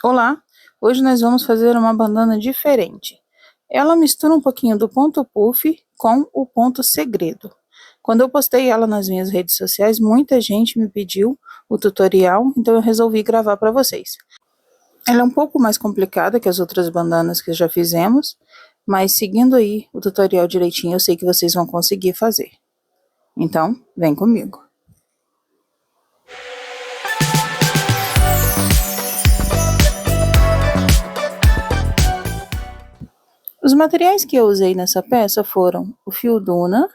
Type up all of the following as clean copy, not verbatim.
Olá, hoje nós vamos fazer uma bandana diferente. Ela mistura um pouquinho do ponto puff com o ponto segredo. Quando eu postei ela nas minhas redes sociais, muita gente me pediu o tutorial, então eu resolvi gravar para vocês. Ela é um pouco mais complicada que as outras bandanas que já fizemos, mas seguindo aí o tutorial direitinho, eu sei que vocês vão conseguir fazer. Então, vem comigo. Os materiais que eu usei nessa peça foram o fio Duna,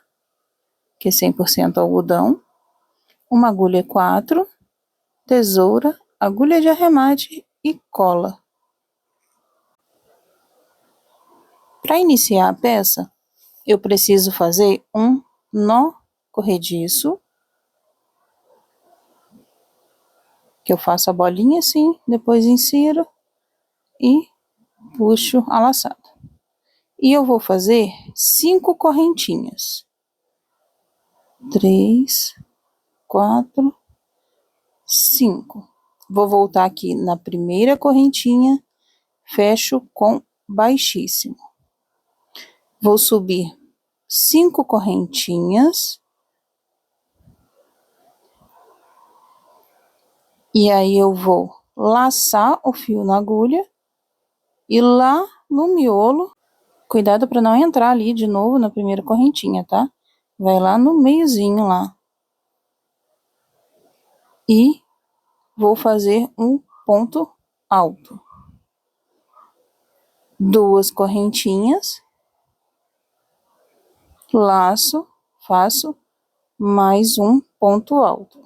que é 100% algodão, uma agulha 4, tesoura, agulha de arremate e cola. Para iniciar a peça, eu preciso fazer um nó corrediço, que eu faço a bolinha assim, depois insiro e puxo a laçada. E eu vou fazer 5 correntinhas. 3, 4, 5. Vou voltar aqui na primeira correntinha, fecho com baixíssimo. Vou subir 5 correntinhas. E aí eu vou laçar o fio na agulha e lá no miolo, cuidado para não entrar ali de novo na primeira correntinha, tá? Vai lá no meiozinho lá. E vou fazer um ponto alto. 2 correntinhas, laço, faço mais um ponto alto.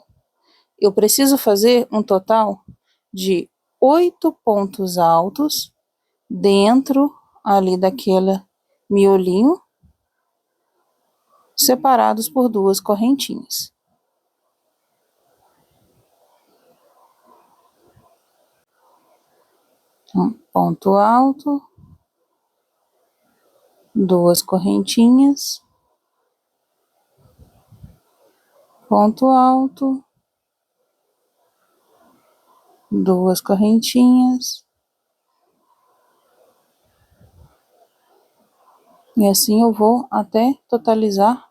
Eu preciso fazer um total de 8 pontos altos dentro ali daquele miolinho, separados por 2 correntinhas. Então, ponto alto, 2 correntinhas, ponto alto, 2 correntinhas, e assim eu vou até totalizar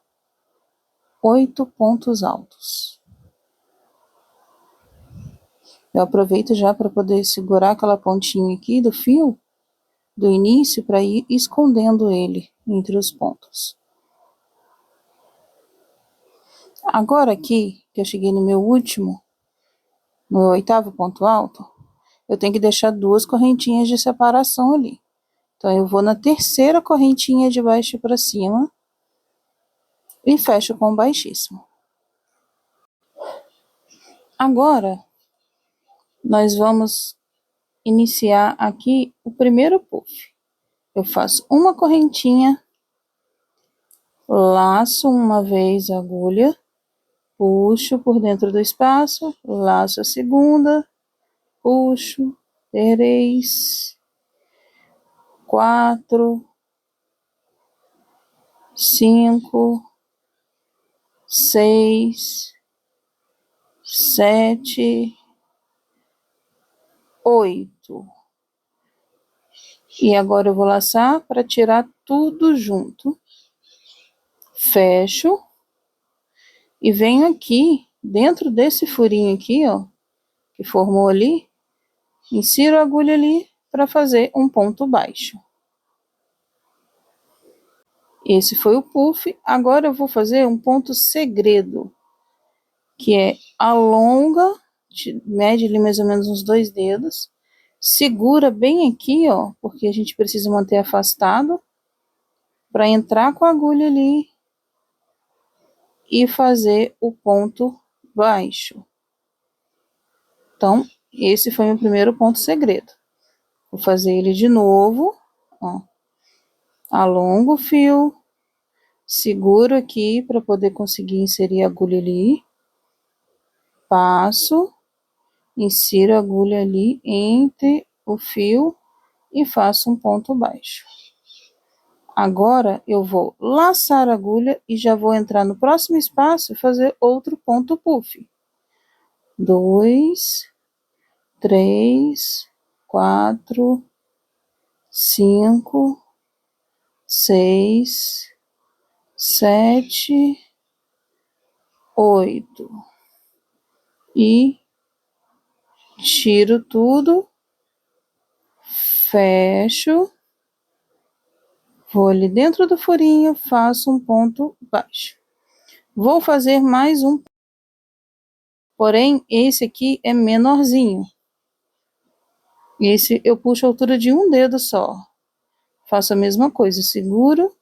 8 pontos altos. Eu aproveito já para poder segurar aquela pontinha aqui do fio do início para ir escondendo ele entre os pontos. Agora aqui, que eu cheguei no meu último, no 8º ponto alto, eu tenho que deixar 2 correntinhas de separação ali. Então, eu vou na terceira correntinha de baixo para cima e fecho com baixíssimo. Agora, nós vamos iniciar aqui o primeiro puff. Eu faço uma correntinha, laço uma vez a agulha, puxo por dentro do espaço, laço a segunda, puxo, 3, 4, 5, 6, 7, 8. E agora eu vou laçar para tirar tudo junto. Fecho. E venho aqui, dentro desse furinho aqui, ó, que formou ali, insiro a agulha ali para fazer um ponto baixo. Esse foi o puff. Agora eu vou fazer um ponto segredo, que é alonga, mede ali mais ou menos uns 2 dedos, segura bem aqui, ó, porque a gente precisa manter afastado, para entrar com a agulha ali e fazer o ponto baixo. Então, esse foi o primeiro ponto segredo. Vou fazer ele de novo, ó. Alongo o fio, seguro aqui para poder conseguir inserir a agulha ali, passo, insiro a agulha ali entre o fio e faço um ponto baixo. Agora, eu vou laçar a agulha e já vou entrar no próximo espaço e fazer outro ponto puff. 2, 3, 4, 5, 6, 7, 8 e tiro tudo, fecho, vou ali dentro do furinho, faço um ponto baixo. Vou fazer mais um, porém esse aqui é menorzinho. Esse eu puxo a altura de um dedo só. Faço a mesma coisa, seguro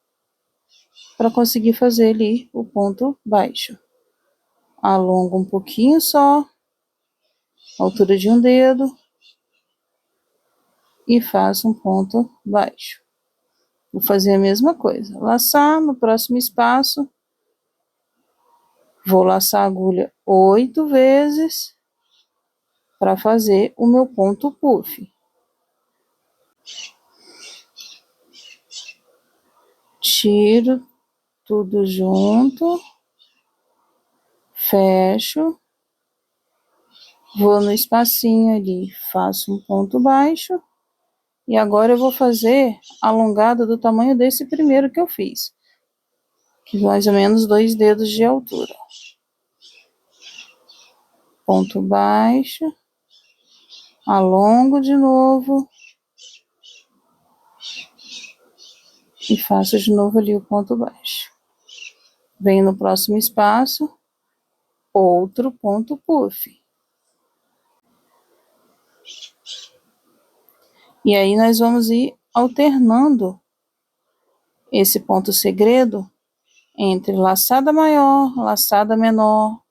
para conseguir fazer ali o ponto baixo. Alongo um pouquinho só, altura de um dedo, e faço um ponto baixo. Vou fazer a mesma coisa, laçar no próximo espaço, vou laçar a agulha 8 vezes para fazer o meu ponto puff. Tiro tudo junto, fecho, vou no espacinho ali, faço um ponto baixo, e agora eu vou fazer alongado do tamanho desse primeiro que eu fiz, que mais ou menos 2 dedos de altura. Ponto baixo, alongo de novo, e faço de novo ali o ponto baixo. Venho no próximo espaço, outro ponto puff. E aí nós vamos ir alternando esse ponto segredo entre laçada maior, laçada menor,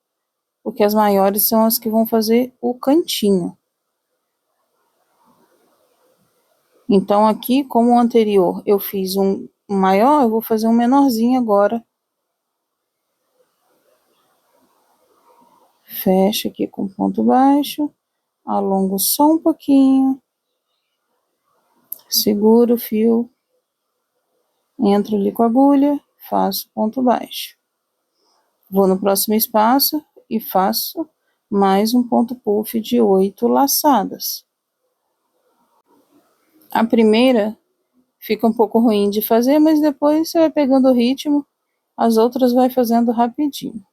porque as maiores são as que vão fazer o cantinho. Então aqui, como o anterior eu fiz um maior, eu vou fazer um menorzinho agora. Fecho aqui com ponto baixo, alongo só um pouquinho, seguro o fio, entro ali com a agulha, faço ponto baixo. Vou no próximo espaço e faço mais um ponto puff de 8 laçadas. A primeira fica um pouco ruim de fazer, mas depois você vai pegando o ritmo, as outras vai fazendo rapidinho.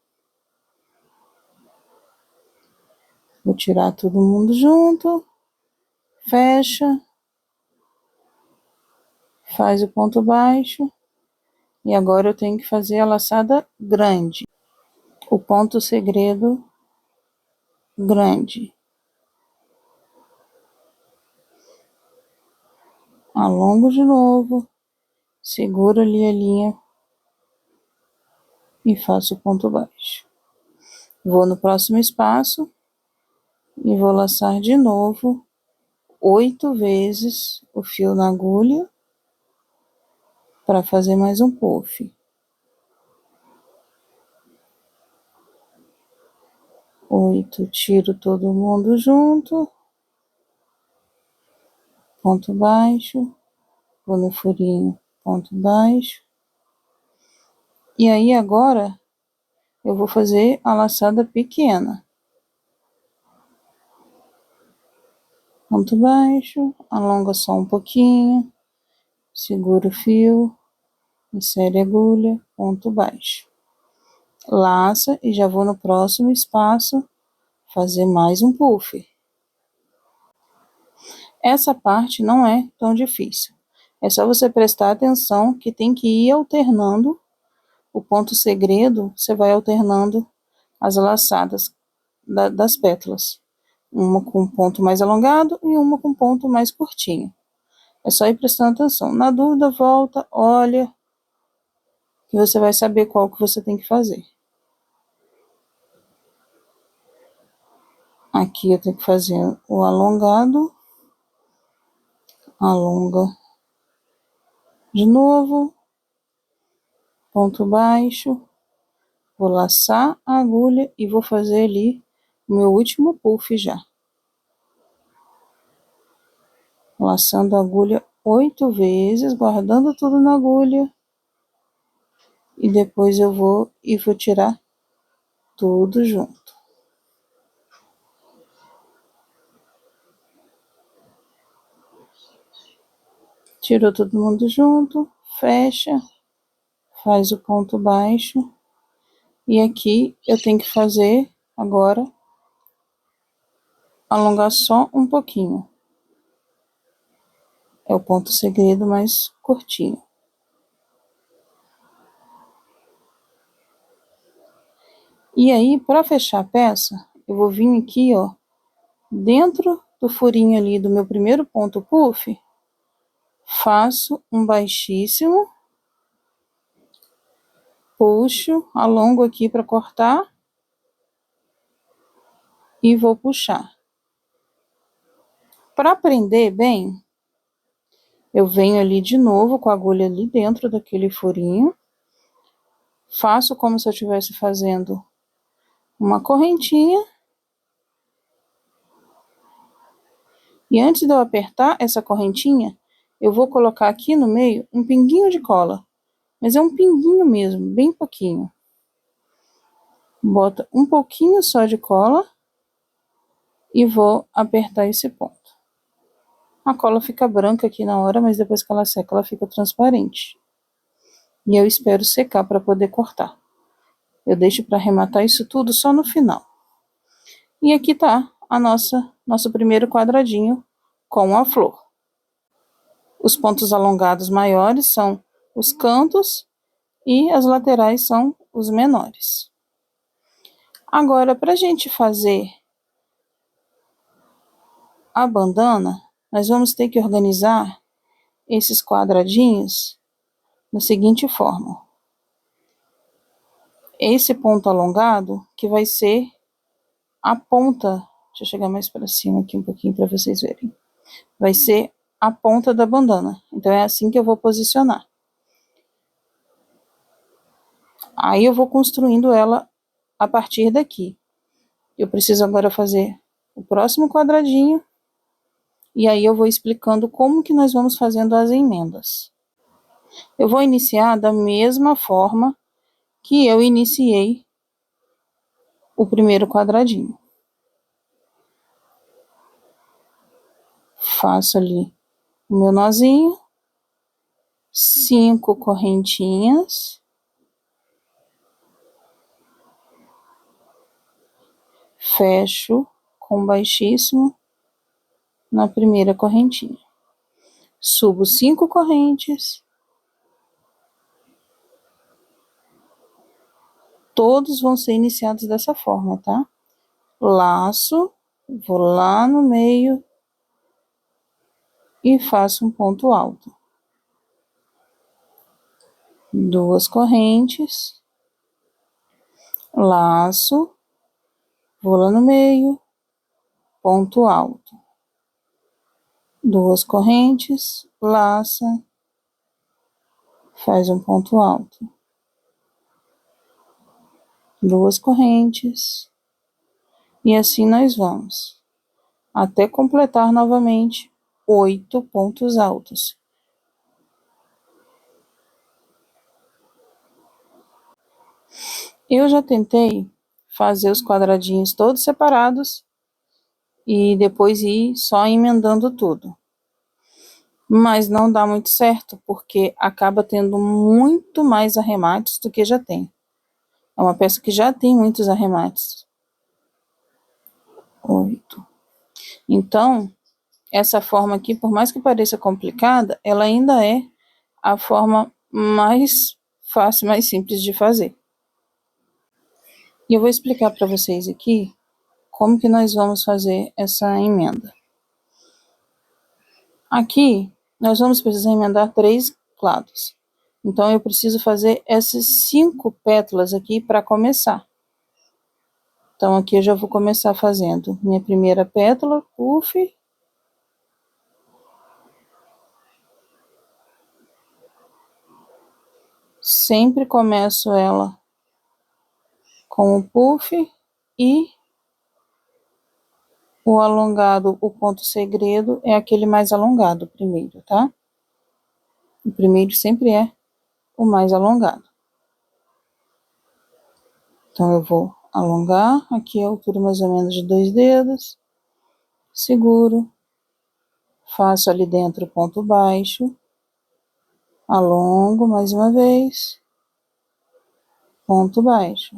Vou tirar todo mundo junto, fecha, faz o ponto baixo, e agora eu tenho que fazer a laçada grande, o ponto segredo grande. Alongo de novo, seguro ali a linha e faço o ponto baixo. Vou no próximo espaço e vou laçar de novo 8 vezes o fio na agulha para fazer mais um puff. 8, tiro todo mundo junto, ponto baixo, vou no furinho, ponto baixo. E aí agora eu vou fazer a laçada pequena. Ponto baixo, alonga só um pouquinho, segura o fio, insere a agulha, ponto baixo. Laça e já vou no próximo espaço fazer mais um puff. Essa parte não é tão difícil. É só você prestar atenção que tem que ir alternando o ponto segredo, você vai alternando as laçadas das pétalas. Uma com um ponto mais alongado e uma com um ponto mais curtinho. É só ir prestando atenção. Na dúvida, volta, olha, que você vai saber qual que você tem que fazer. Aqui eu tenho que fazer o alongado, alonga de novo, ponto baixo, vou laçar a agulha e vou fazer ali o meu último puff já. Laçando a agulha 8 vezes, guardando tudo na agulha. E depois eu vou tirar tudo junto. Tirou todo mundo junto, fecha, faz o ponto baixo. E aqui eu tenho que fazer agora, alongar só um pouquinho. É o ponto segredo mais curtinho. E aí, para fechar a peça, eu vou vir aqui, ó, dentro do furinho ali do meu primeiro ponto puff, faço um baixíssimo, puxo, alongo aqui para cortar e vou puxar. Para prender bem, eu venho ali de novo com a agulha ali dentro daquele furinho, faço como se eu estivesse fazendo uma correntinha. E antes de eu apertar essa correntinha, eu vou colocar aqui no meio um pinguinho de cola. Mas é um pinguinho mesmo, bem pouquinho. Bota um pouquinho só de cola e vou apertar esse ponto. A cola fica branca aqui na hora, mas depois que ela seca, ela fica transparente. E eu espero secar para poder cortar. Eu deixo para arrematar isso tudo só no final. E aqui tá a nosso primeiro quadradinho com a flor. Os pontos alongados maiores são os cantos e as laterais são os menores. Agora, para a gente fazer a bandana, nós vamos ter que organizar esses quadradinhos da seguinte forma. Esse ponto alongado, que vai ser a ponta, deixa eu chegar mais para cima aqui um pouquinho para vocês verem. Vai ser a ponta da bandana. Então, é assim que eu vou posicionar. Aí, eu vou construindo ela a partir daqui. Eu preciso agora fazer o próximo quadradinho. E aí, eu vou explicando como que nós vamos fazendo as emendas. Eu vou iniciar da mesma forma que eu iniciei o primeiro quadradinho. Faço ali o meu nozinho, 5 correntinhas, fecho com baixíssimo na primeira correntinha, subo 5 correntes, todos vão ser iniciados dessa forma, tá? Laço, vou lá no meio e faço um ponto alto. 2 correntes, laço, vou lá no meio, ponto alto. 2 correntes, laça, faz um ponto alto. 2 correntes, e assim nós vamos, até completar novamente 8 pontos altos. Eu já tentei fazer os quadradinhos todos separados e depois ir só emendando tudo. Mas não dá muito certo, porque acaba tendo muito mais arremates do que já tem. É uma peça que já tem muitos arremates. 8. Então, essa forma aqui, por mais que pareça complicada, ela ainda é a forma mais fácil, mais simples de fazer. E eu vou explicar para vocês aqui como que nós vamos fazer essa emenda. Aqui, nós vamos precisar emendar 3 lados. Então, eu preciso fazer essas 5 pétalas aqui para começar. Então, aqui eu já vou começar fazendo minha primeira pétala, puff. Sempre começo ela com o puff e o alongado, o ponto segredo é aquele mais alongado primeiro, tá? O primeiro sempre é o mais alongado. Então, eu vou alongar aqui a altura mais ou menos de 2 dedos, seguro, faço ali dentro o ponto baixo, alongo mais uma vez, ponto baixo.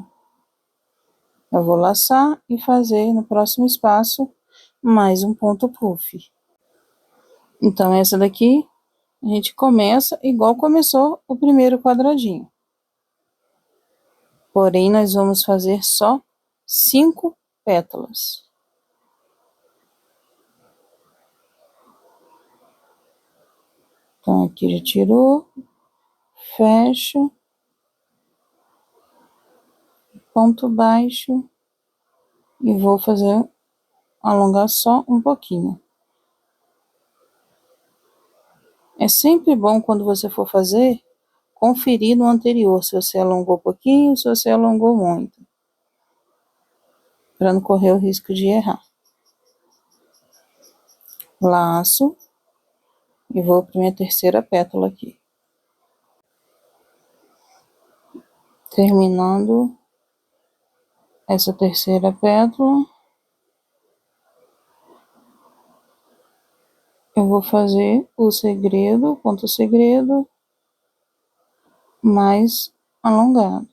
Eu vou laçar e fazer no próximo espaço mais um ponto puff. Então, essa daqui, a gente começa igual começou o primeiro quadradinho. Porém, nós vamos fazer só 5 pétalas. Então, aqui já tirou, fecho, ponto baixo e vou fazer, alongar só um pouquinho. É sempre bom quando você for fazer, conferir no anterior, se você alongou pouquinho, se você alongou muito, para não correr o risco de errar. Laço e vou para minha terceira pétala aqui. Terminando essa terceira pétala, eu vou fazer o segredo, ponto segredo, mais alongado,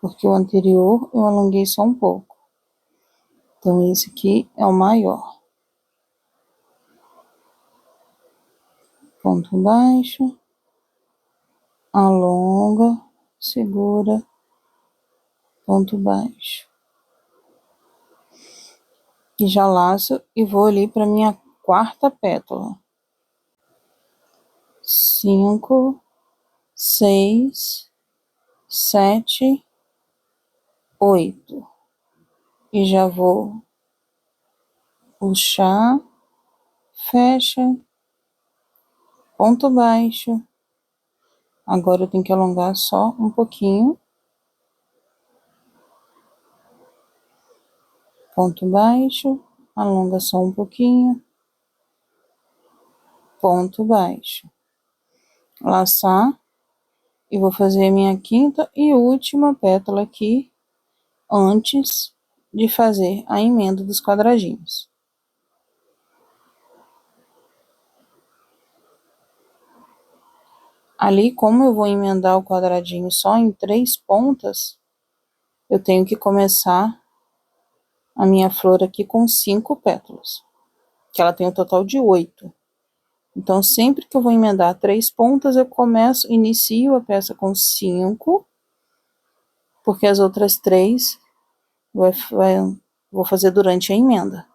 porque o anterior eu alonguei só um pouco. Então, esse aqui é o maior. Ponto baixo, alonga, segura, ponto baixo. E já laço e vou ali para minha quarta pétala. 5, 6, 7, 8. E já vou puxar, fecha, ponto baixo. Agora eu tenho que alongar só um pouquinho. Ponto baixo, alonga só um pouquinho. Ponto baixo. Laçar. E vou fazer a minha quinta e última pétala aqui, antes de fazer a emenda dos quadradinhos. Ali, como eu vou emendar o quadradinho só em 3 pontas, eu tenho que começar a minha flor aqui com 5 pétalas, que ela tem um total de 8. Então, sempre que eu vou emendar 3 pontas, eu inicio a peça com 5, porque as outras 3 vou fazer durante a emenda.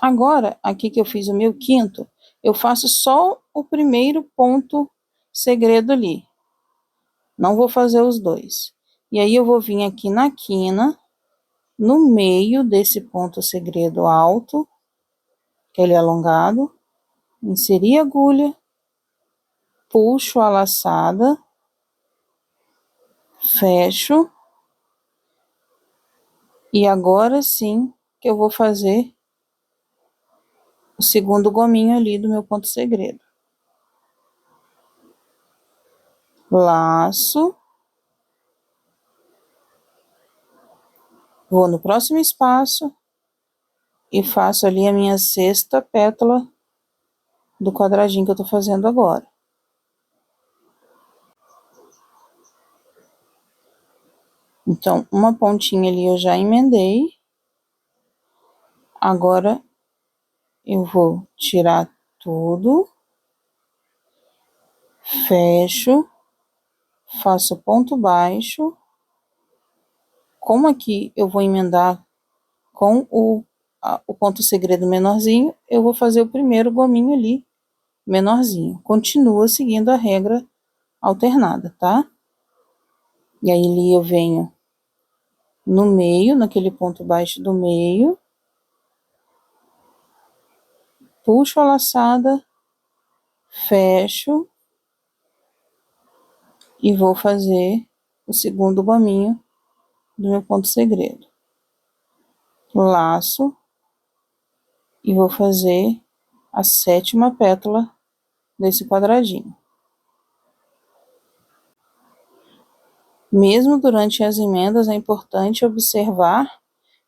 Agora, aqui que eu fiz o meu quinto, eu faço só o primeiro ponto segredo ali. Não vou fazer os dois. E aí, eu vou vir aqui na quina, no meio desse ponto segredo alto, aquele alongado, inserir a agulha, puxo a laçada, fecho, e agora sim que eu vou fazer o segundo gominho ali do meu ponto segredo. Laço, vou no próximo espaço e faço ali a minha sexta pétala do quadradinho que eu tô fazendo agora. Então, uma pontinha ali eu já emendei. Agora, eu vou tirar tudo, fecho, faço ponto baixo. Como aqui eu vou emendar com o ponto segredo menorzinho, eu vou fazer o primeiro gominho ali, menorzinho. Continua seguindo a regra alternada, tá? E aí, ali eu venho no meio, naquele ponto baixo do meio, puxo a laçada, fecho e vou fazer o segundo gominho do meu ponto segredo. Laço e vou fazer a sétima pétala desse quadradinho. Mesmo durante as emendas, é importante observar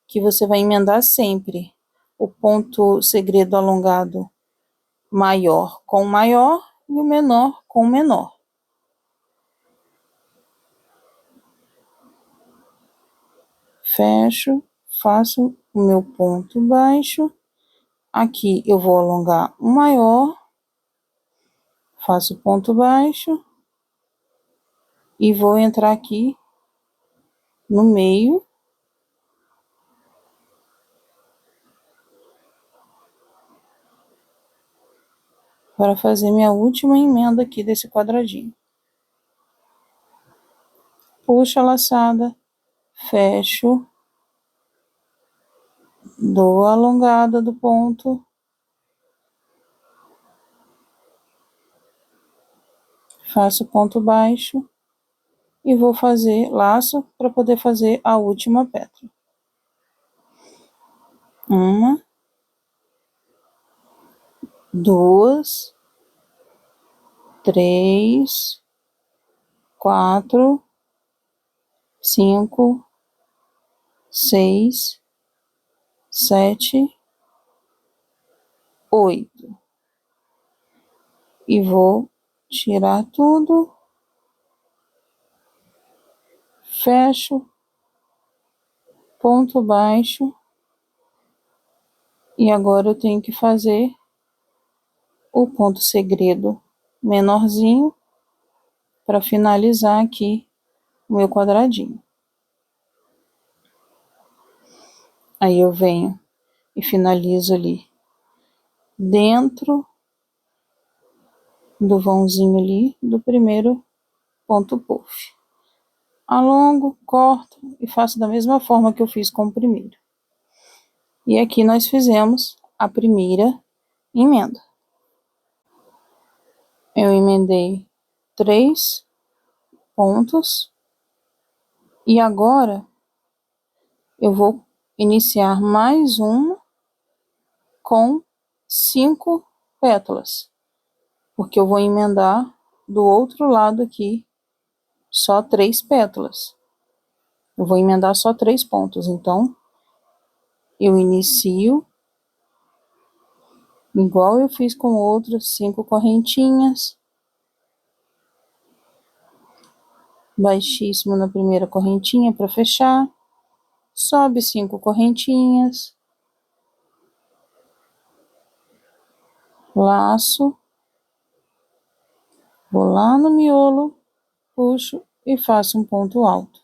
que você vai emendar sempre o ponto segredo alongado maior com maior e o menor com menor. Fecho, faço o meu ponto baixo. Aqui eu vou alongar o maior, faço ponto baixo e vou entrar aqui no meio para fazer minha última emenda aqui desse quadradinho. Puxo a laçada, fecho, dou a alongada do ponto, faço ponto baixo e vou fazer laço para poder fazer a última pétala. Uma, duas, três, quatro, cinco, seis, sete, oito. E vou tirar tudo, fecho, ponto baixo, e agora eu tenho que fazer o ponto segredo menorzinho para finalizar aqui o meu quadradinho. Aí eu venho e finalizo ali dentro do vãozinho ali do primeiro ponto puff. Alongo, corto e faço da mesma forma que eu fiz com o primeiro. E aqui nós fizemos a primeira emenda. Eu emendei 3 pontos e agora eu vou iniciar mais uma com 5 pétalas, porque eu vou emendar do outro lado aqui só 3 pétalas. Eu vou emendar só 3 pontos, então eu inicio igual eu fiz com outras 5 correntinhas, baixíssimo na primeira correntinha para fechar, sobe 5 correntinhas, laço, vou lá no miolo, puxo e faço um ponto alto.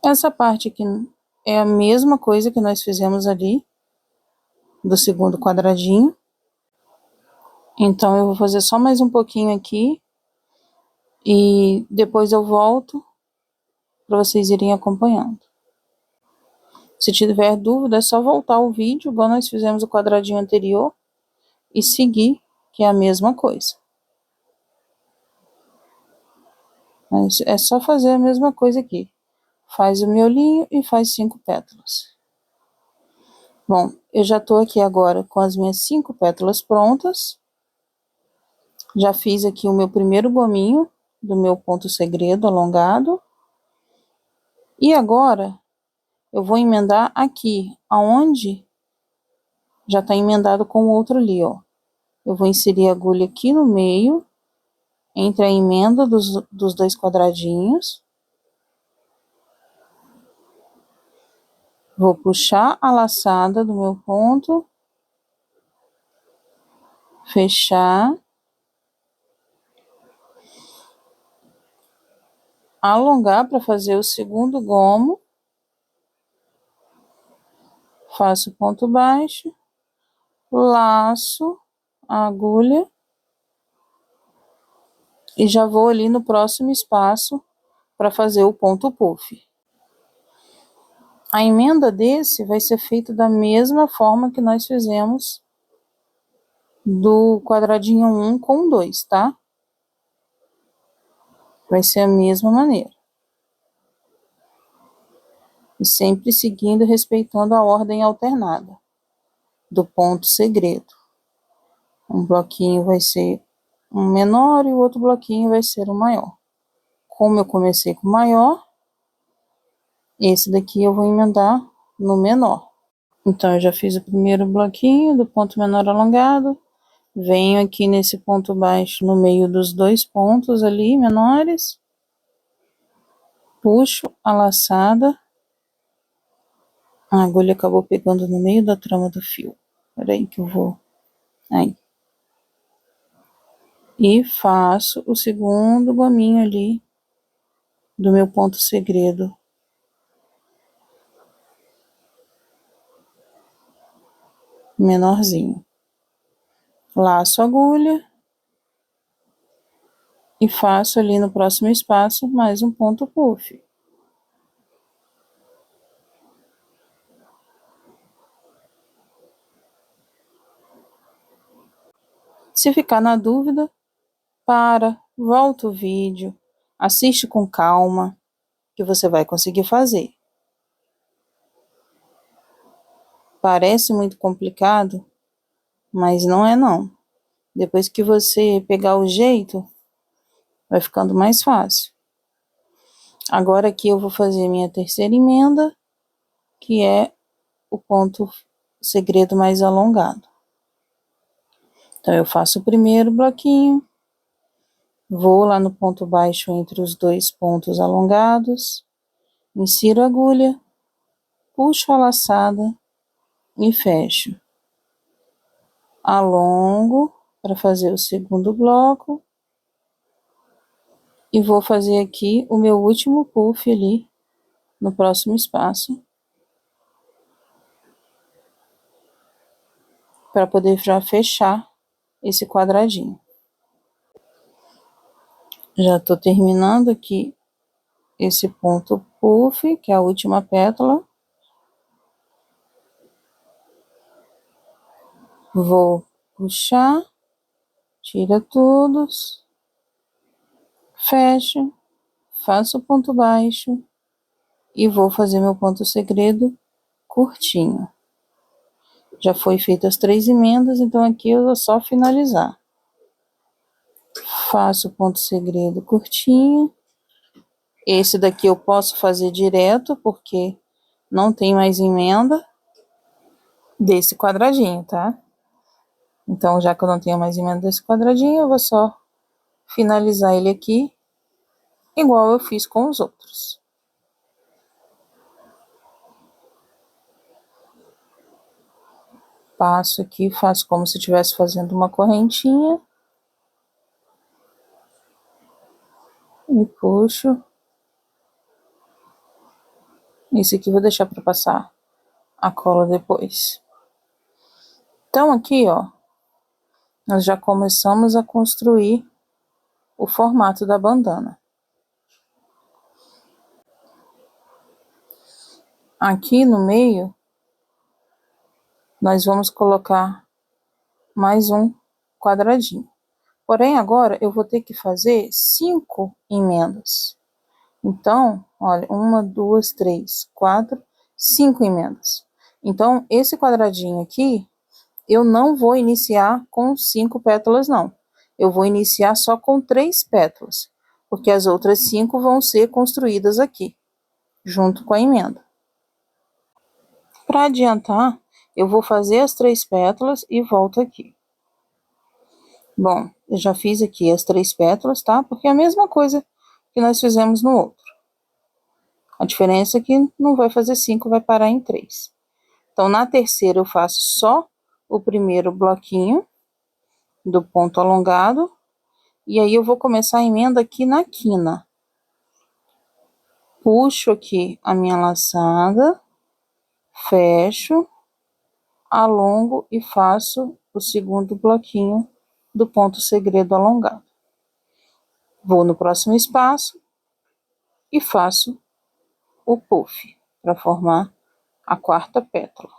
Essa parte aqui é a mesma coisa que nós fizemos ali do segundo quadradinho. Então eu vou fazer só mais um pouquinho aqui e depois eu volto para vocês irem acompanhando. Se tiver dúvida, é só voltar o vídeo, igual nós fizemos o quadradinho anterior, e seguir, que é a mesma coisa. Mas é só fazer a mesma coisa aqui. Faz o miolinho e faz 5 pétalas. Bom, eu já tô aqui agora com as minhas 5 pétalas prontas. Já fiz aqui o meu primeiro gominho do meu ponto segredo alongado. E agora eu vou emendar aqui, aonde já tá emendado com o outro ali, ó. Eu vou inserir a agulha aqui no meio, entre a emenda dos 2 quadradinhos. Vou puxar a laçada do meu ponto, fechar, alongar para fazer o segundo gomo, faço ponto baixo, laço a agulha e já vou ali no próximo espaço para fazer o ponto puff. A emenda desse vai ser feita da mesma forma que nós fizemos do quadradinho 1 com 2, tá? Vai ser a mesma maneira. E sempre seguindo e respeitando a ordem alternada do ponto segredo. Um bloquinho vai ser um menor e o outro bloquinho vai ser o maior. Como eu comecei com o maior, esse daqui eu vou emendar no menor. Então, eu já fiz o primeiro bloquinho do ponto menor alongado, venho aqui nesse ponto baixo no meio dos dois pontos ali menores, puxo a laçada, a agulha acabou pegando no meio da trama do fio, peraí que eu vou, aí, e faço o segundo gominho ali do meu ponto segredo, menorzinho, laço a agulha, e faço ali no próximo espaço mais um ponto puff. Se ficar na dúvida, volta o vídeo, assiste com calma, que você vai conseguir fazer. Parece muito complicado, mas não é não. Depois que você pegar o jeito, vai ficando mais fácil. Agora aqui eu vou fazer minha terceira emenda, que é o ponto segredo mais alongado. Então, eu faço o primeiro bloquinho, vou lá no ponto baixo entre os dois pontos alongados, insiro a agulha, puxo a laçada e fecho. Alongo para fazer o segundo bloco e vou fazer aqui o meu último puff ali no próximo espaço, para poder já fechar esse quadradinho. Já tô terminando aqui esse ponto puff, que é a última pétala. Vou puxar, tira todos, fecho, faço o ponto baixo e vou fazer meu ponto segredo curtinho. Já foi feito as 3 emendas, então aqui eu vou só finalizar. Faço o ponto segredo curtinho. Esse daqui eu posso fazer direto, porque não tem mais emenda desse quadradinho, tá? Então, já que eu não tenho mais emenda desse quadradinho, eu vou só finalizar ele aqui, igual eu fiz com os outros. Passo aqui, faço como se estivesse fazendo uma correntinha. E puxo. Esse aqui eu vou deixar para passar a cola depois. Então, aqui, ó, nós já começamos a construir o formato da bandana. Aqui no meio, nós vamos colocar mais um quadradinho. Porém, agora eu vou ter que fazer 5 emendas. Então, olha, 1, 2, 3, 4, 5 emendas. Então, esse quadradinho aqui, eu não vou iniciar com 5 pétalas, não. Eu vou iniciar só com 3 pétalas, porque as outras 5 vão ser construídas aqui, junto com a emenda. Para adiantar, eu vou fazer as 3 pétalas e volto aqui. Bom, eu já fiz aqui as 3 pétalas, tá? Porque é a mesma coisa que nós fizemos no outro. A diferença é que não vai fazer 5, vai parar em 3. Então, na terceira eu faço só o primeiro bloquinho do ponto alongado. E aí eu vou começar a emenda aqui na quina. Puxo aqui a minha laçada, fecho, alongo e faço o segundo bloquinho do ponto segredo alongado. Vou no próximo espaço e faço o puff para formar a quarta pétala.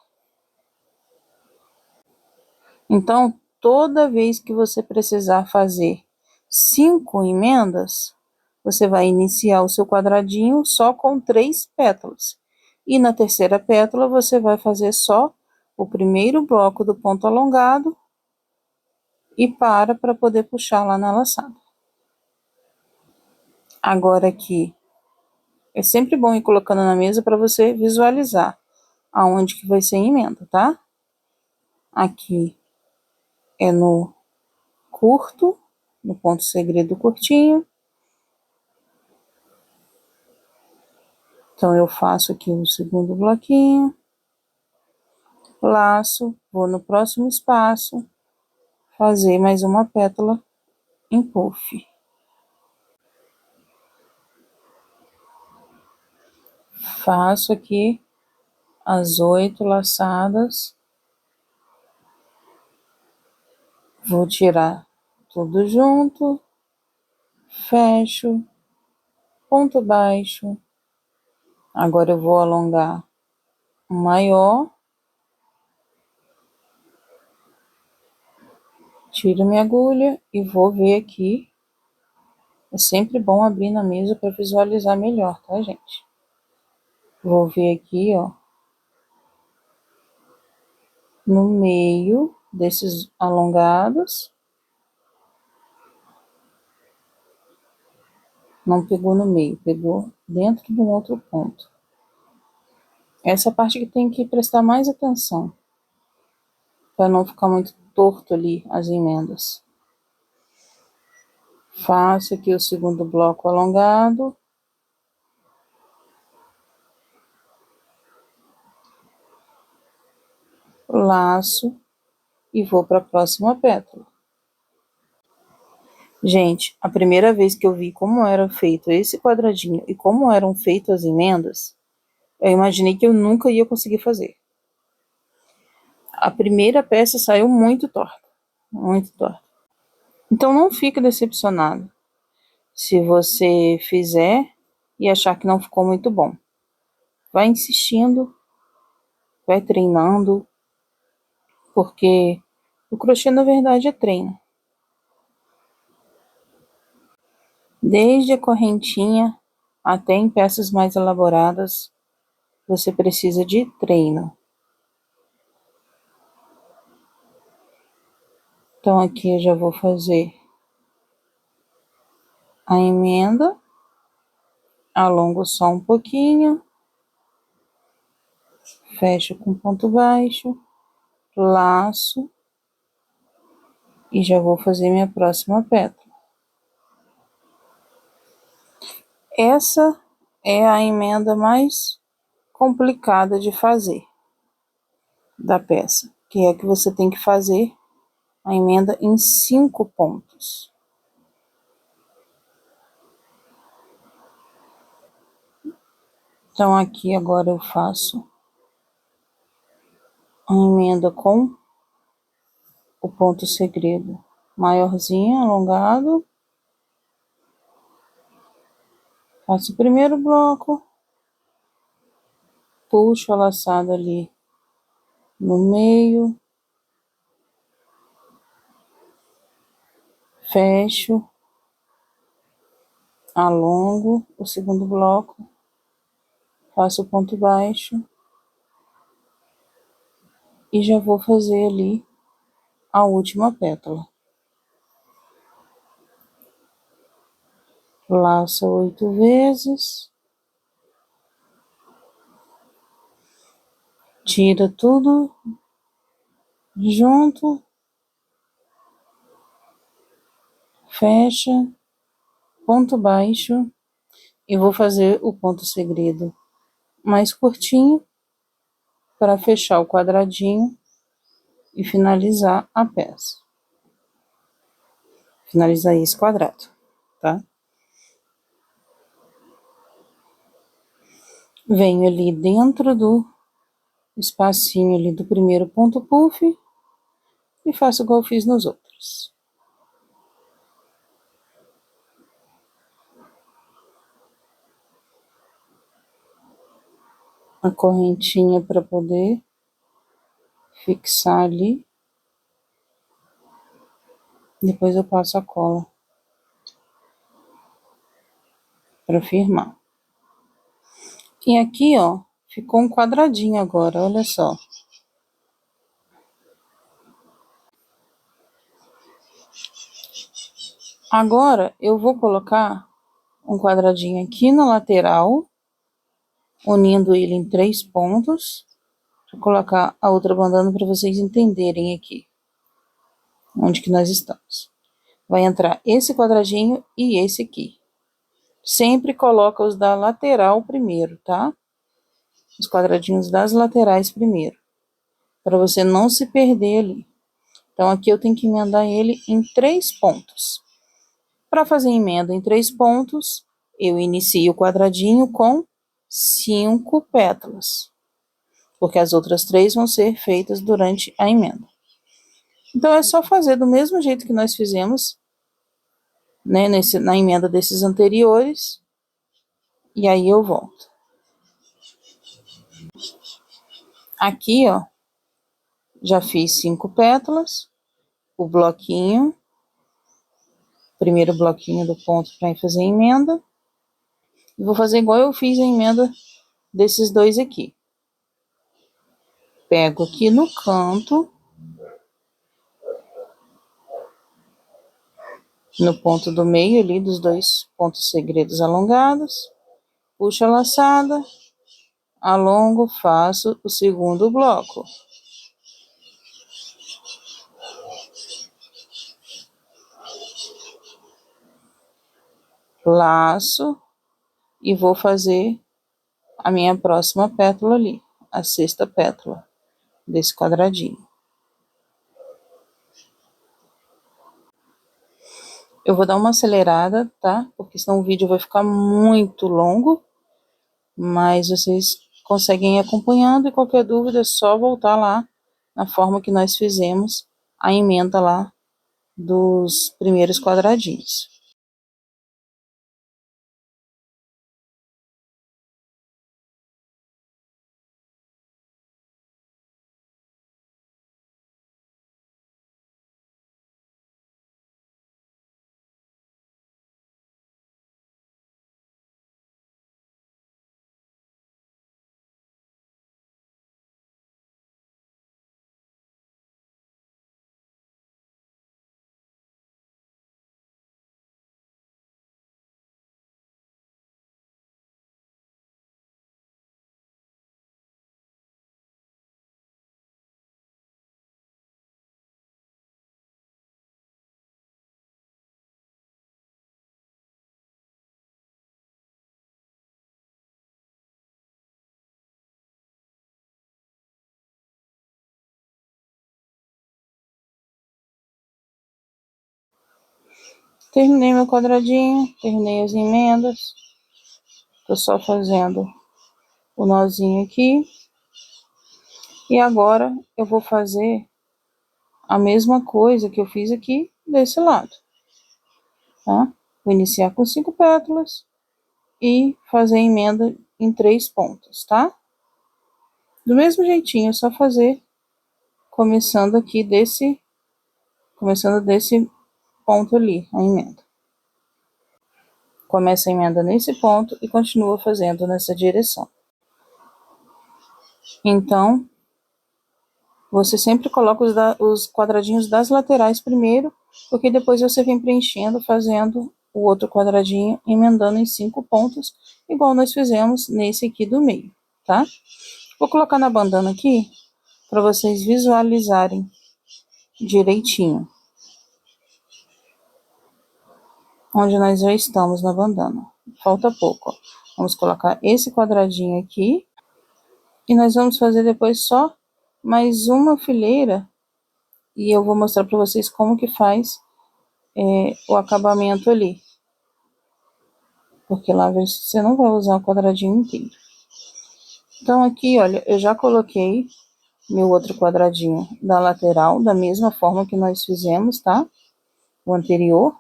Então, toda vez que você precisar fazer 5 emendas, você vai iniciar o seu quadradinho só com 3 pétalas. E na terceira pétala, você vai fazer só o primeiro bloco do ponto alongado e para poder puxar lá na laçada. Agora aqui, é sempre bom ir colocando na mesa para você visualizar aonde que vai ser a emenda, tá? Aqui é no curto, no ponto segredo curtinho. Então, eu faço aqui o segundo bloquinho, laço, vou no próximo espaço, fazer mais uma pétala em puff. Faço aqui as 8 laçadas, vou tirar tudo junto, fecho, ponto baixo. Agora eu vou alongar um maior, tiro minha agulha e vou ver aqui. É sempre bom abrir na mesa para visualizar melhor, tá, gente? Vou ver aqui, ó, no meio desses alongados. Não pegou no meio, pegou dentro de um outro ponto. Essa parte que tem que prestar mais atenção, para não ficar muito torto ali as emendas. Faço aqui o segundo bloco alongado. Laço e vou para a próxima pétala. Gente, a primeira vez que eu vi como era feito esse quadradinho e como eram feitas as emendas, eu imaginei que eu nunca ia conseguir fazer. A primeira peça saiu muito torta, muito torta. Então não fique decepcionado se você fizer e achar que não ficou muito bom. Vai insistindo, vai treinando, porque o crochê na verdade é treino. Desde a correntinha até em peças mais elaboradas, você precisa de treino. Então aqui eu já vou fazer a emenda, alongo só um pouquinho, fecho com ponto baixo, laço e já vou fazer minha próxima pétala. Essa é a emenda mais complicada de fazer da peça, que é que você tem que fazer a emenda em 5 pontos. Então aqui agora eu faço a emenda com o ponto segredo maiorzinho, alongado. Faço o primeiro bloco, puxo a laçada ali no meio, fecho, alongo o segundo bloco, faço o ponto baixo e já vou fazer ali a última pétala. Laço 8 vezes, tira tudo junto, fecha, ponto baixo e vou fazer o ponto segredo mais curtinho para fechar o quadradinho e finalizar a peça. Finalizar esse quadrado, tá? Venho ali dentro do espacinho ali do primeiro ponto puff e faço igual eu fiz nos outros. A correntinha para poder fixar ali. Depois eu passo a cola para firmar. E aqui, ó, ficou um quadradinho agora, olha só. Agora eu vou colocar um quadradinho aqui na lateral, unindo ele em 3 pontos, Vou colocar a outra bandana para vocês entenderem aqui onde que nós estamos. Vai entrar esse quadradinho e esse aqui. Sempre coloca os da lateral primeiro, tá? Os quadradinhos das laterais primeiro, para você não se perder ali. Então, aqui eu tenho que emendar ele em 3 pontos. Para fazer emenda em 3 pontos, eu inicio o quadradinho com 5 pétalas, porque as outras 3 vão ser feitas durante a emenda. Então, é só fazer do mesmo jeito que nós fizemos, né, na emenda desses anteriores, e aí eu volto. Aqui, ó, já fiz 5 pétalas, o bloquinho, primeiro bloquinho do ponto para fazer a emenda, e vou fazer igual eu fiz a emenda desses dois aqui. Pego aqui no canto, no ponto do meio ali, dos 2 pontos segredos alongados, puxo a laçada, alongo, faço o segundo bloco. Laço e vou fazer a minha próxima pétala ali, a 6ª pétala desse quadradinho. Eu vou dar uma acelerada, tá? Porque senão o vídeo vai ficar muito longo, mas vocês conseguem ir acompanhando, e qualquer dúvida é só voltar lá na forma que nós fizemos a emenda lá dos primeiros quadradinhos. Terminei meu quadradinho, terminei as emendas. Tô só fazendo o nozinho aqui. E agora eu vou fazer a mesma coisa que eu fiz aqui desse lado, tá? Vou iniciar com 5 pétalas e fazer a emenda em 3 pontos, tá? Do mesmo jeitinho, é só fazer começando desse ponto ali, a emenda. Começa a emenda nesse ponto e continua fazendo nessa direção. Então, você sempre coloca os quadradinhos das laterais primeiro, porque depois você vem preenchendo, fazendo o outro quadradinho, emendando em 5 pontos, igual nós fizemos nesse aqui do meio, tá? Vou colocar na bandana aqui, para vocês visualizarem direitinho onde nós já estamos na bandana. Falta pouco, ó. Vamos colocar esse quadradinho aqui, e nós vamos fazer depois só mais uma fileira, e eu vou mostrar para vocês como que faz o acabamento ali. Porque lá você não vai usar o quadradinho inteiro. Então aqui, olha, eu já coloquei meu outro quadradinho da lateral, da mesma forma que nós fizemos, tá? O anterior.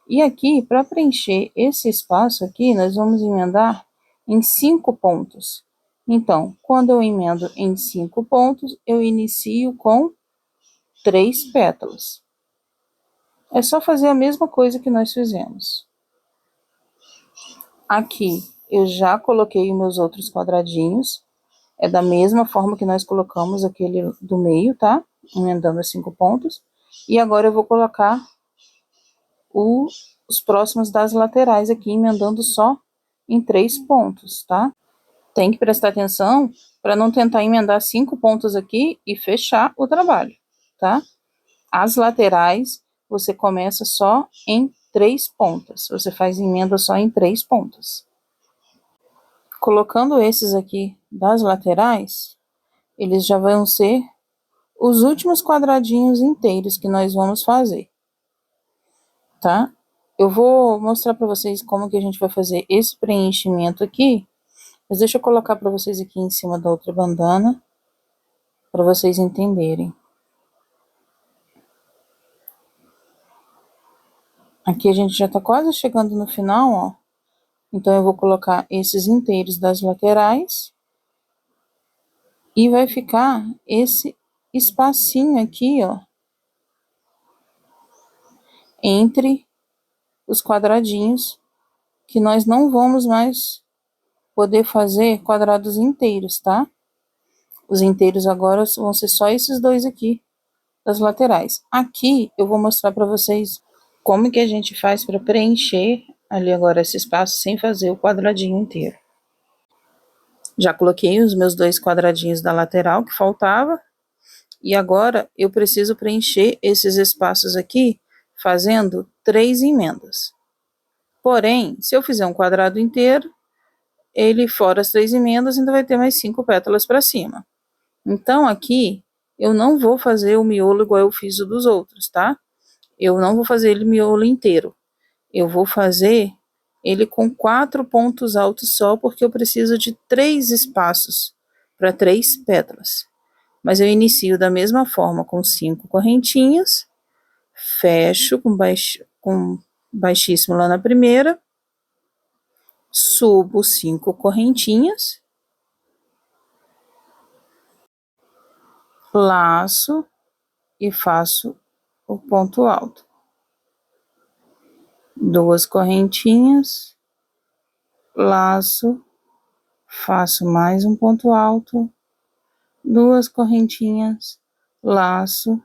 E aqui, para preencher esse espaço aqui, nós vamos emendar em 5 pontos. Então, quando eu emendo em 5 pontos, eu inicio com 3 pétalas. É só fazer a mesma coisa que nós fizemos. Aqui, eu já coloquei meus outros quadradinhos. É da mesma forma que nós colocamos aquele do meio, tá? Emendando os 5 pontos. E agora eu vou colocar os próximos das laterais aqui, emendando só em 3 pontos, tá? Tem que prestar atenção para não tentar emendar 5 pontos aqui e fechar o trabalho, tá? As laterais, você começa só em 3 pontas, você faz emenda só em 3 pontas. Colocando esses aqui das laterais, eles já vão ser os últimos quadradinhos inteiros que nós vamos fazer, tá? Eu vou mostrar para vocês como que a gente vai fazer esse preenchimento aqui, mas deixa eu colocar para vocês aqui em cima da outra bandana, para vocês entenderem. Aqui a gente já tá quase chegando no final, ó. Então, eu vou colocar esses inteiros das laterais. E vai ficar esse espacinho aqui, ó. Entre os quadradinhos, que nós não vamos mais poder fazer quadrados inteiros, tá? Os inteiros agora vão ser só esses dois aqui, das laterais. Aqui, eu vou mostrar pra vocês como que a gente faz para preencher ali agora esse espaço sem fazer o quadradinho inteiro. Já coloquei os meus 2 quadradinhos da lateral que faltava. E agora eu preciso preencher esses espaços aqui fazendo 3 emendas. Porém, se eu fizer um quadrado inteiro, ele fora as 3 emendas ainda vai ter mais 5 pétalas para cima. Então aqui eu não vou fazer o miolo igual eu fiz o dos outros, tá? Eu não vou fazer ele miolo inteiro. Eu vou fazer ele com 4 pontos altos só, porque eu preciso de 3 espaços para 3 pétalas. Mas eu inicio da mesma forma com 5 correntinhas, fecho com baixíssimo lá na primeira, subo 5 correntinhas, laço e faço o ponto alto. 2 correntinhas, laço, faço mais um ponto alto, 2 correntinhas, laço,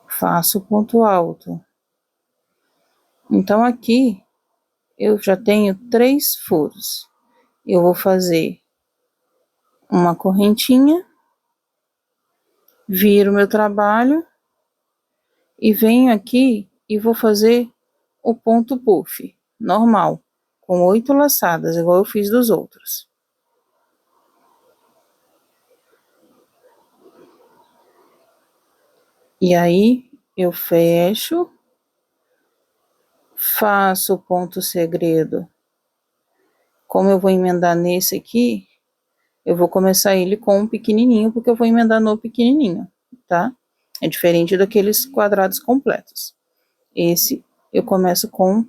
faço ponto alto. Então aqui eu já tenho 3 furos. Eu vou fazer uma correntinha, viro meu trabalho e venho aqui e vou fazer o ponto puff normal, com 8 laçadas, igual eu fiz dos outros. E aí eu fecho, faço o ponto segredo. Como eu vou emendar nesse aqui, eu vou começar ele com um pequenininho, porque eu vou emendar no pequenininho, tá? É diferente daqueles quadrados completos. Esse eu começo com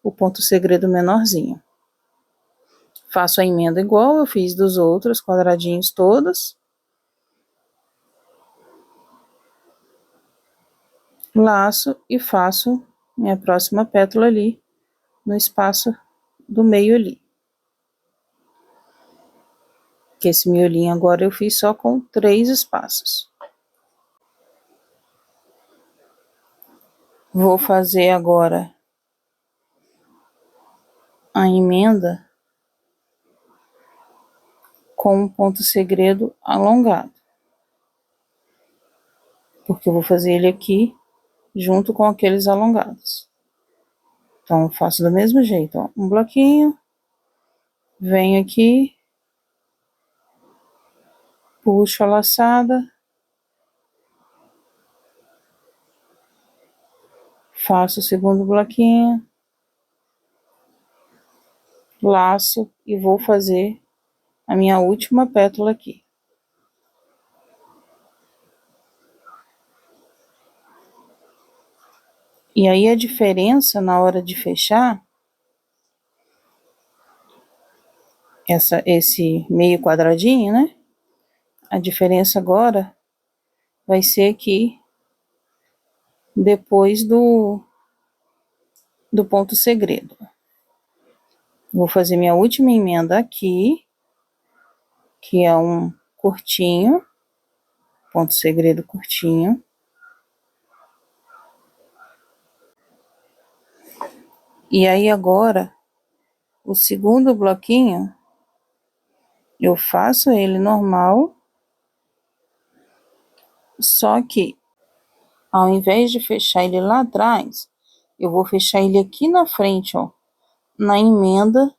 o ponto segredo menorzinho. Faço a emenda igual eu fiz dos outros quadradinhos todos. Laço e faço minha próxima pétala ali, no espaço do meio ali. Que esse miolinho agora eu fiz só com 3 espaços. Vou fazer agora a emenda com um ponto segredo alongado. Porque eu vou fazer ele aqui junto com aqueles alongados. Então, eu faço do mesmo jeito, ó, um bloquinho, venho aqui, puxo a laçada, faço o segundo bloquinho, laço e vou fazer a minha última pétala aqui. E aí a diferença na hora de fechar esse meio quadradinho, né? A diferença agora vai ser aqui depois do ponto segredo. Vou fazer minha última emenda aqui, que é um curtinho, ponto segredo curtinho. E aí agora, o segundo bloquinho, Eu faço ele normal, só que ao invés de fechar ele lá atrás, eu vou fechar ele aqui na frente, ó, na emenda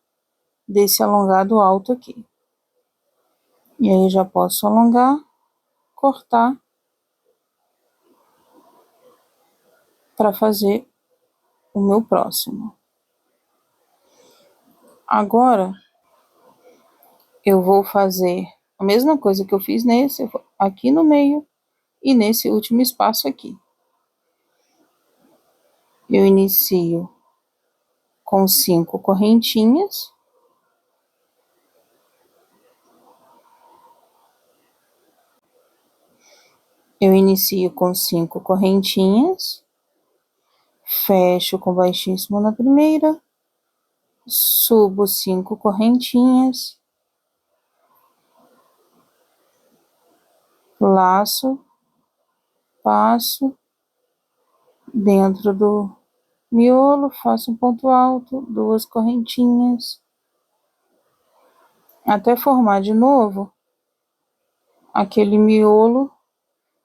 desse alongado alto aqui. E aí já posso alongar, cortar para fazer o meu próximo. Agora eu vou fazer a mesma coisa que eu fiz nesse, aqui no meio e nesse último espaço aqui. Eu inicio com 5 correntinhas. Eu inicio com 5 correntinhas, fecho com baixíssimo na primeira, subo 5 correntinhas, laço, passo dentro do miolo, faço um ponto alto, 2 correntinhas, até formar de novo aquele miolo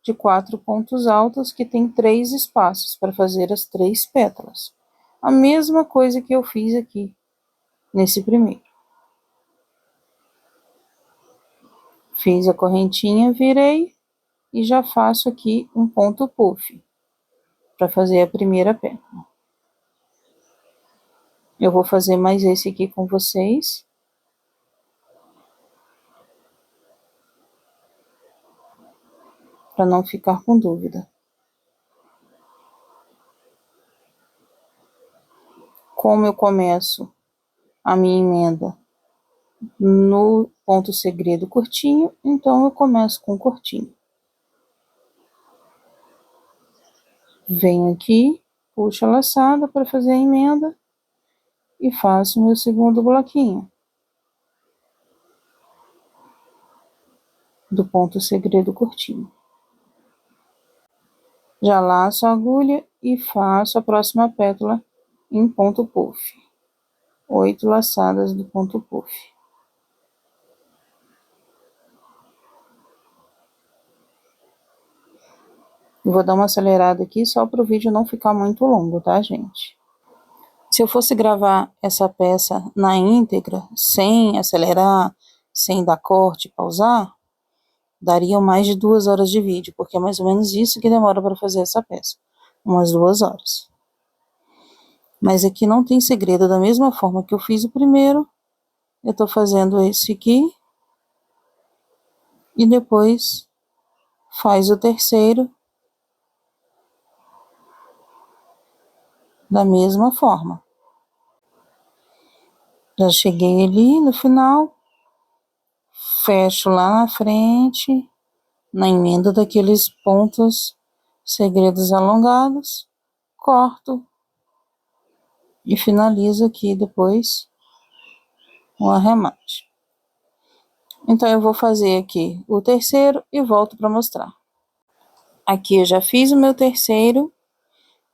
de 4 pontos altos que tem 3 espaços para fazer as 3 pétalas. A mesma coisa que eu fiz aqui nesse primeiro. Fiz a correntinha, virei e já faço aqui um ponto puff para fazer a primeira pétala. Eu vou fazer mais esse aqui com vocês. Para não ficar com dúvida. Como eu começo a minha emenda no ponto segredo curtinho, então eu começo com curtinho. Venho aqui, puxo a laçada para fazer a emenda e faço meu segundo bloquinho do ponto segredo curtinho. Já laço a agulha e faço a próxima pétala em ponto puff. 8 laçadas do ponto puff. Eu vou dar uma acelerada aqui só para o vídeo não ficar muito longo, tá, gente? Se eu fosse gravar essa peça na íntegra, sem acelerar, sem dar corte, pausar, daria mais de 2 horas de vídeo, porque é mais ou menos isso que demora para fazer essa peça, umas 2 horas. Mas aqui não tem segredo, da mesma forma que eu fiz o primeiro, eu tô fazendo esse aqui, e depois faz o terceiro, da mesma forma. Já cheguei ali no final, fecho lá na frente, na emenda daqueles pontos segredos alongados, corto e finalizo aqui depois o arremate. Então eu vou fazer aqui o terceiro e volto para mostrar. Aqui eu já fiz o meu terceiro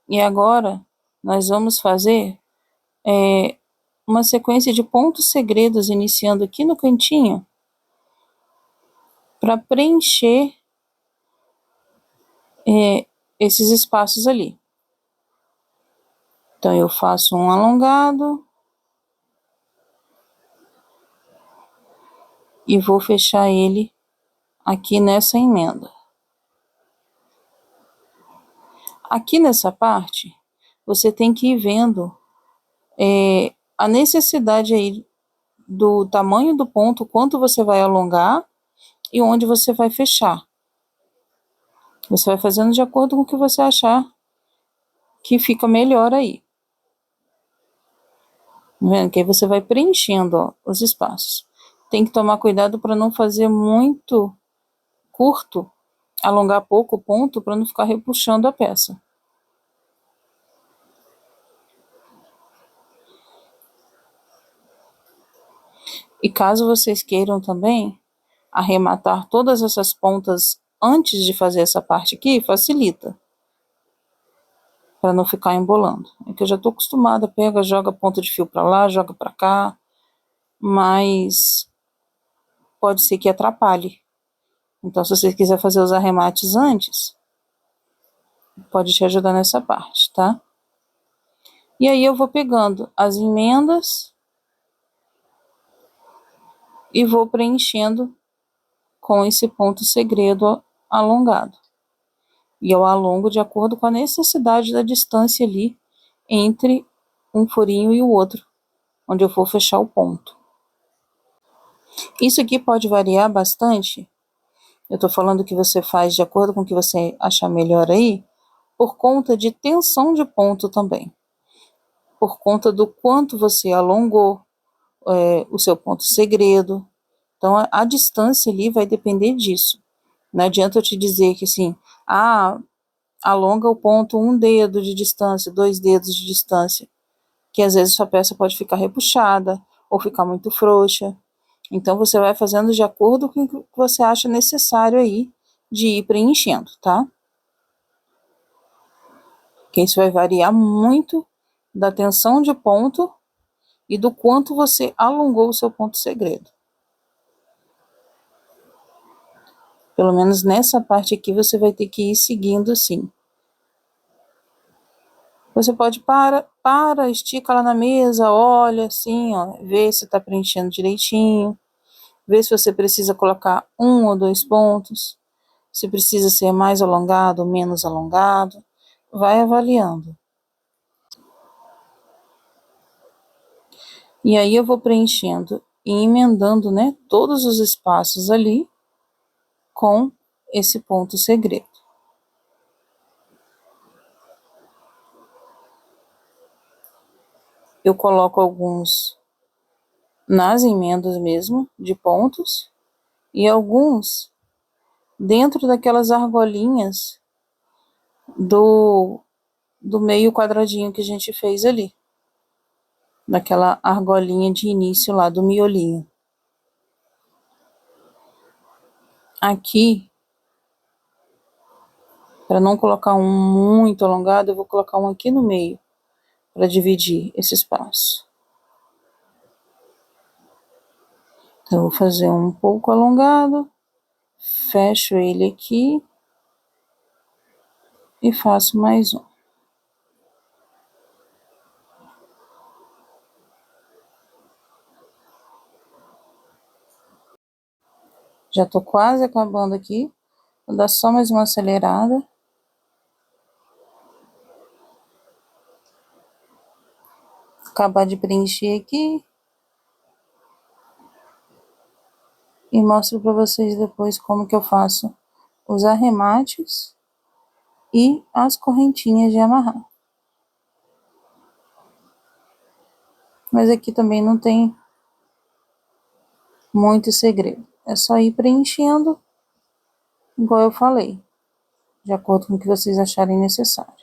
e agora nós vamos fazer uma sequência de pontos segredos iniciando aqui no cantinho para preencher esses espaços ali. Então eu faço um alongado e vou fechar ele aqui nessa emenda. Aqui nessa parte, você tem que ir vendo a necessidade aí do tamanho do ponto, quanto você vai alongar e onde você vai fechar. Você vai fazendo de acordo com o que você achar que fica melhor aí. Tá vendo? Que aí você vai preenchendo, ó, os espaços. Tem que tomar cuidado para não fazer muito curto, alongar pouco o ponto para não ficar repuxando a peça. E caso vocês queiram também arrematar todas essas pontas antes de fazer essa parte aqui, facilita. Para não ficar embolando. É que eu já tô acostumada, pega, joga ponta de fio para lá, joga para cá, mas pode ser que atrapalhe. Então, se você quiser fazer os arremates antes, pode te ajudar nessa parte, tá? E aí eu vou pegando as emendas e vou preenchendo com esse ponto segredo alongado. E eu alongo de acordo com a necessidade da distância ali entre um furinho e o outro, onde eu vou fechar o ponto. Isso aqui pode variar bastante. Eu tô falando que você faz de acordo com o que você achar melhor aí, por conta de tensão de ponto também. Por conta do quanto você alongou o seu ponto segredo. Então, a distância ali vai depender disso. Não adianta eu te dizer que assim, alonga o ponto 1 dedo de distância, 2 dedos de distância, que às vezes sua peça pode ficar repuxada ou ficar muito frouxa. Então, você vai fazendo de acordo com o que você acha necessário aí de ir preenchendo, tá? Porque isso vai variar muito da tensão de ponto e do quanto você alongou o seu ponto segredo. Pelo menos nessa parte aqui você vai ter que ir seguindo assim. Você pode estica lá na mesa, olha assim, ó, vê se tá preenchendo direitinho, vê se você precisa colocar 1 ou 2 pontos, se precisa ser mais alongado ou menos alongado, vai avaliando. E aí eu vou preenchendo e emendando, né, todos os espaços ali com esse ponto segredo. Eu coloco alguns nas emendas mesmo, de pontos, e alguns dentro daquelas argolinhas do meio quadradinho que a gente fez ali, daquela argolinha de início lá do miolinho. Aqui, para não colocar um muito alongado, eu vou colocar um aqui no meio, para dividir esse espaço. Então, eu vou fazer um pouco alongado, fecho ele aqui e faço mais um. Já tô quase acabando aqui, vou dar só mais uma acelerada. Acabar de preencher aqui e mostro para vocês depois como que eu faço os arremates e as correntinhas de amarrar. Mas aqui também não tem muito segredo, é só ir preenchendo igual eu falei, de acordo com o que vocês acharem necessário.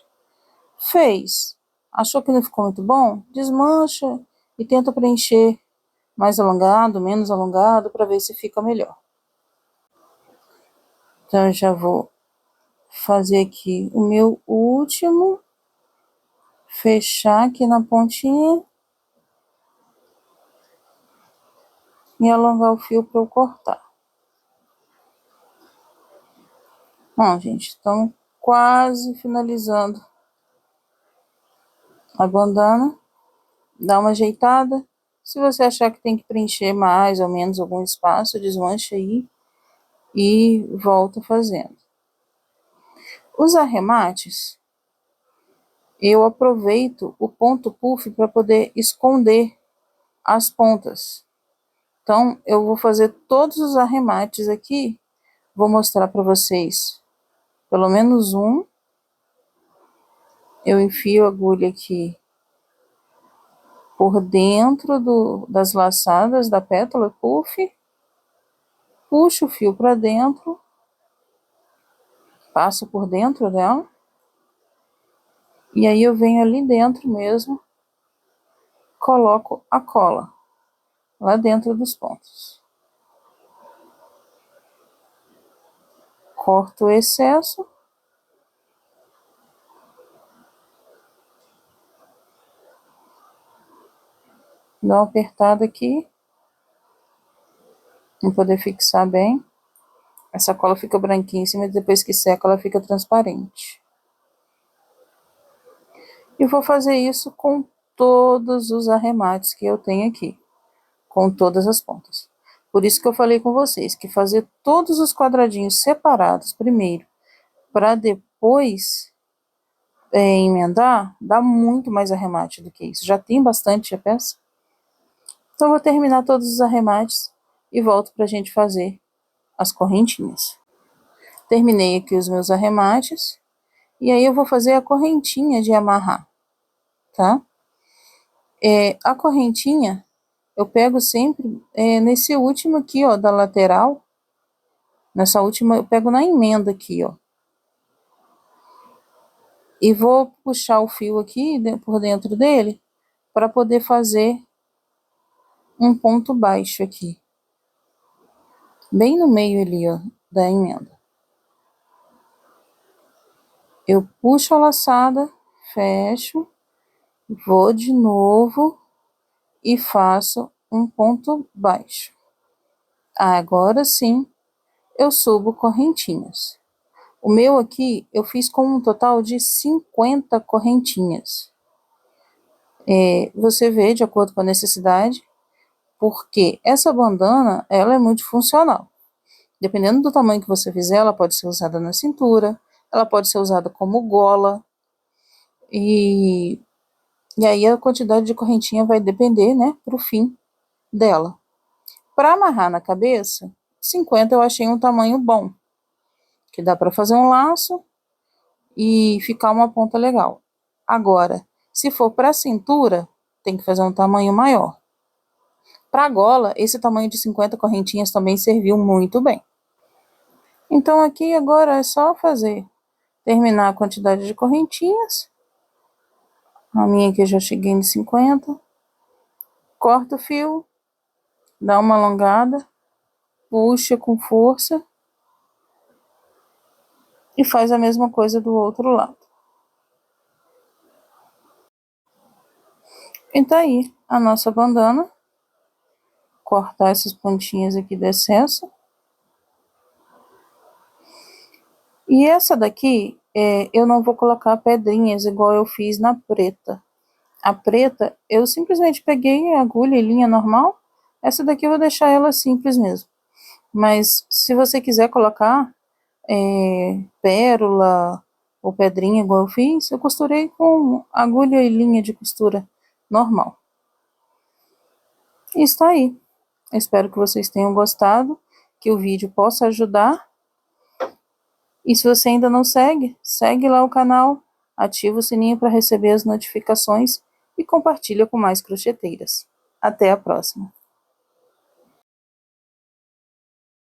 Fez, achou que não ficou muito bom? Desmancha e tenta preencher mais alongado, menos alongado, para ver se fica melhor. Então eu já vou fazer aqui o meu último, fechar aqui na pontinha e alongar o fio para eu cortar. Bom, gente, estamos quase finalizando a bandana. Dá uma ajeitada. Se você achar que tem que preencher mais ou menos algum espaço, desmancha aí e volta fazendo. Os arremates, eu aproveito o ponto puff para poder esconder as pontas. Então, eu vou fazer todos os arremates aqui, vou mostrar para vocês pelo menos um. Eu enfio a agulha aqui por dentro das laçadas da pétala puff, puxo o fio para dentro, passo por dentro dela, e aí eu venho ali dentro mesmo, coloco a cola lá dentro dos pontos. Corto o excesso. Dou uma apertada aqui. Pra poder fixar bem. Essa cola fica branquinha em cima e depois que seca ela fica transparente. E vou fazer isso com todos os arremates que eu tenho aqui. Com todas as pontas. Por isso que eu falei com vocês, que fazer todos os quadradinhos separados primeiro, para depois emendar, dá muito mais arremate do que isso. Já tem bastante a peça. Então, eu vou terminar todos os arremates e volto pra gente fazer as correntinhas. Terminei aqui os meus arremates. E aí, eu vou fazer a correntinha de amarrar, tá? A correntinha, eu pego sempre nesse último aqui, ó, da lateral. Nessa última, eu pego na emenda aqui, ó. E vou puxar o fio aqui por dentro dele, para poder fazer um ponto baixo aqui. Bem no meio ali, ó, da emenda. Eu puxo a laçada, fecho, vou de novo e faço um ponto baixo. Agora sim, eu subo correntinhas. O meu aqui, eu fiz com um total de 50 correntinhas. Você vê de acordo com a necessidade, porque essa bandana, ela é muito funcional. Dependendo do tamanho que você fizer, ela pode ser usada na cintura, ela pode ser usada como gola, e aí a quantidade de correntinha vai depender, né, pro fim dela. Para amarrar na cabeça, 50 eu achei um tamanho bom, que dá para fazer um laço e ficar uma ponta legal. Agora, se for para cintura, tem que fazer um tamanho maior. Para gola, esse tamanho de 50 correntinhas também serviu muito bem. Então aqui agora é só terminar a quantidade de correntinhas. A minha aqui eu já cheguei em 50. Corta o fio, dá uma alongada, puxa com força e faz a mesma coisa do outro lado. E tá aí a nossa bandana. Cortar essas pontinhas aqui do excesso. E essa daqui, eu não vou colocar pedrinhas igual eu fiz na preta. A preta, eu simplesmente peguei a agulha e linha normal. Essa daqui eu vou deixar ela simples mesmo. Mas se você quiser colocar pérola ou pedrinha igual eu fiz, eu costurei com agulha e linha de costura normal. E está aí. Espero que vocês tenham gostado, que o vídeo possa ajudar. E se você ainda não segue, segue lá o canal, ativa o sininho para receber as notificações e compartilha com mais crocheteiras. Até a próxima!